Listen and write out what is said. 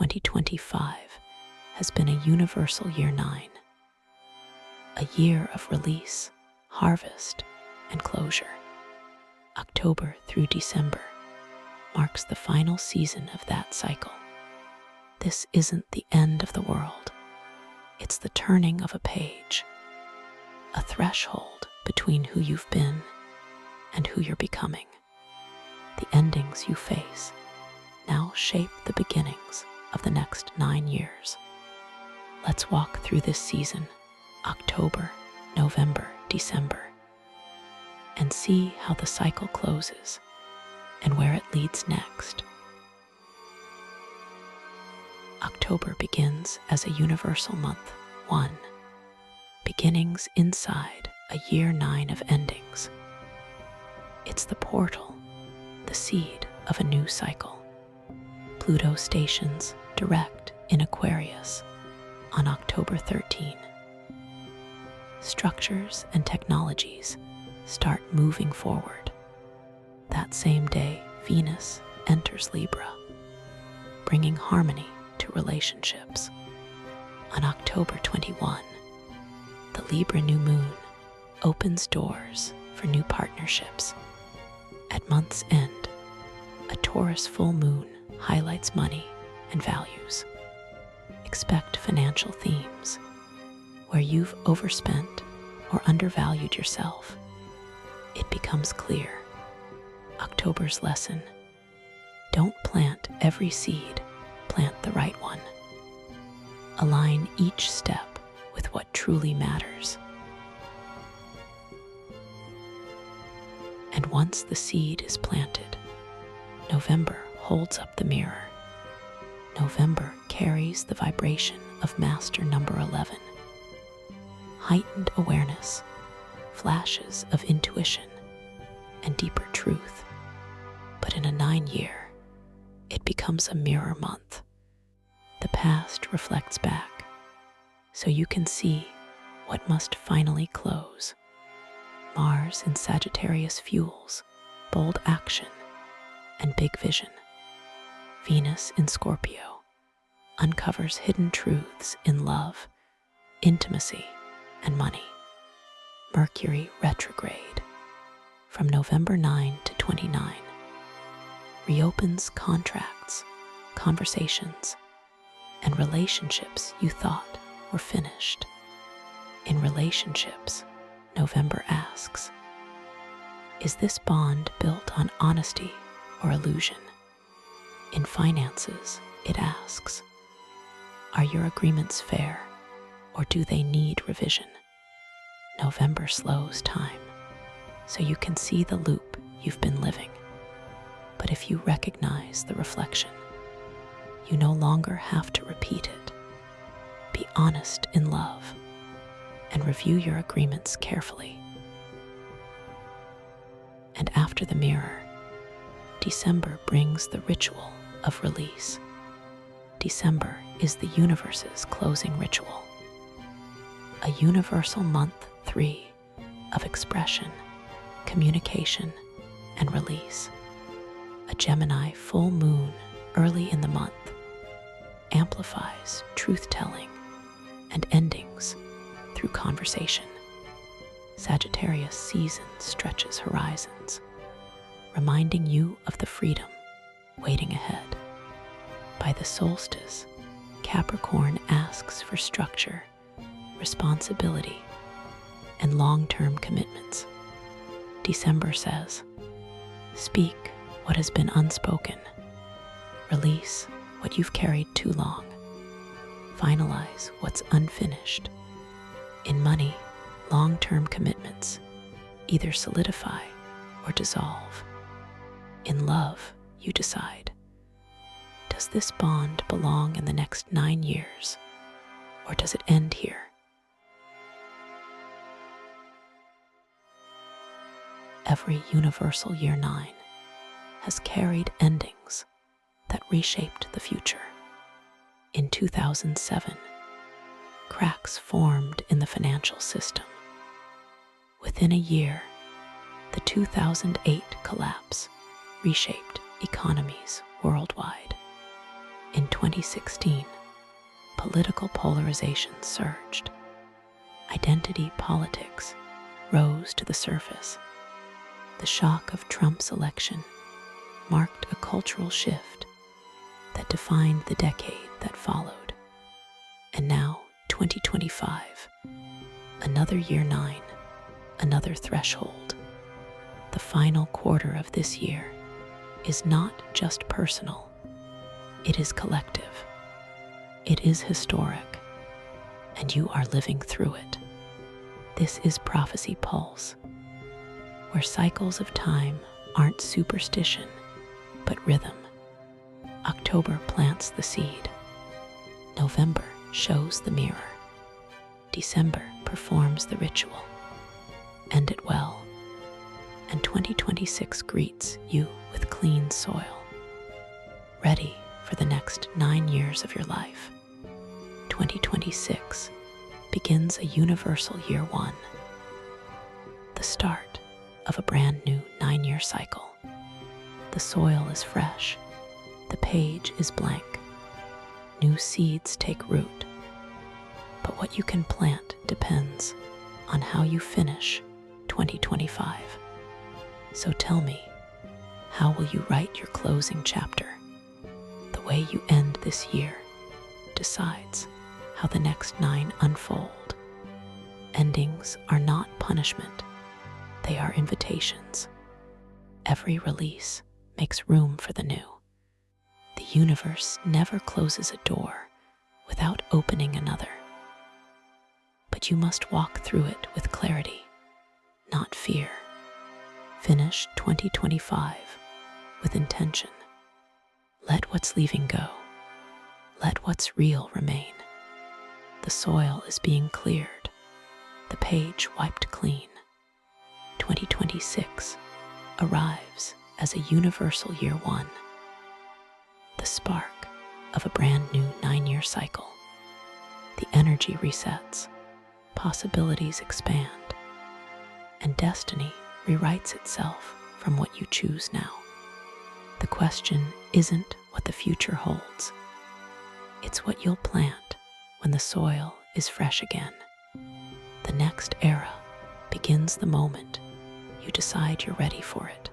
2025 has been a universal year 9, a year of release, harvest, and closure. October through December marks the final season of that cycle. This isn't the end of the world. It's the turning of a page, a threshold between who you've been and who you're becoming. The endings you face now shape the beginnings of the next 9 years. Let's walk through this season, October, November, December, and see how the cycle closes and where it leads next. October begins as a universal month 1, beginnings inside a year 9 of endings. It's the portal, the seed of a new cycle. Pluto stations direct in Aquarius on October 13. Structures and technologies start moving forward. That same day, Venus enters Libra, bringing harmony to relationships. On October 21, the Libra new moon opens doors for new partnerships. At month's end, a Taurus full moon highlights money and values. Expect financial themes where you've overspent or undervalued yourself. It becomes clear. October's lesson: don't plant every seed, plant the right one. Align each step with what truly matters. And once the seed is planted, November holds up the mirror. November carries the vibration of master number 11. Heightened awareness, flashes of intuition, and deeper truth. But in a 9-year, it becomes a mirror month. The past reflects back, so you can see what must finally close. Mars in Sagittarius fuels bold action and big vision. Venus in Scorpio uncovers hidden truths in love, intimacy, and money. Mercury retrograde from November 9 to 29 reopens contracts, conversations, and relationships you thought were finished. In relationships, November asks, is this bond built on honesty or illusion? In finances, it asks, are your agreements fair or do they need revision? November slows time so you can see the loop you've been living. But if you recognize the reflection, you no longer have to repeat it. Be honest in love and review your agreements carefully. And after the mirror, December brings the ritual of release. December is the universe's closing ritual. A universal month 3 of expression, communication, and release. A Gemini full moon early in the month amplifies truth-telling and endings through conversation. Sagittarius season stretches horizons, reminding you of the freedom waiting ahead. By the solstice, Capricorn asks for structure, responsibility, and long-term commitments. December says, speak what has been unspoken, release what you've carried too long, finalize what's unfinished. In money, long-term commitments either solidify or dissolve. In love, you decide, does this bond belong in the next 9 years, or does it end here? Every universal year 9 has carried endings that reshaped the future. In 2007, cracks formed in the financial system. Within a year, the 2008 collapse reshaped economies worldwide. In 2016, political polarization surged. Identity politics rose to the surface. The shock of Trump's election marked a cultural shift that defined the decade that followed. And now, 2025, another year 9, another threshold. The final quarter of this year is not just personal, it is collective. It is historic, and you are living through it. This is Prophecy Pulse, where cycles of time aren't superstition, but rhythm. October plants the seed. November shows the mirror. December performs the ritual. End it well. And 2026 greets you with clean soil, ready for the next 9 years of your life. 2026 begins a universal year 1, the start of a brand new 9-year cycle. The soil is fresh, the page is blank, new seeds take root. But what you can plant depends on how you finish 2025. So tell me, how will you write your closing chapter? The way you end this year decides how the next 9 unfold. Endings are not punishment, they are invitations. Every release makes room for the new. The universe never closes a door without opening another. But you must walk through it with clarity, not fear. Finish 2025 with intention. Let what's leaving go. Let what's real remain. The soil is being cleared, the page wiped clean. 2026 arrives as a universal year 1, the spark of a brand new 9-year cycle. The energy resets, possibilities expand, and destiny rewrites itself from what you choose now. The question isn't what the future holds. It's what you'll plant when the soil is fresh again. The next era begins the moment you decide you're ready for it.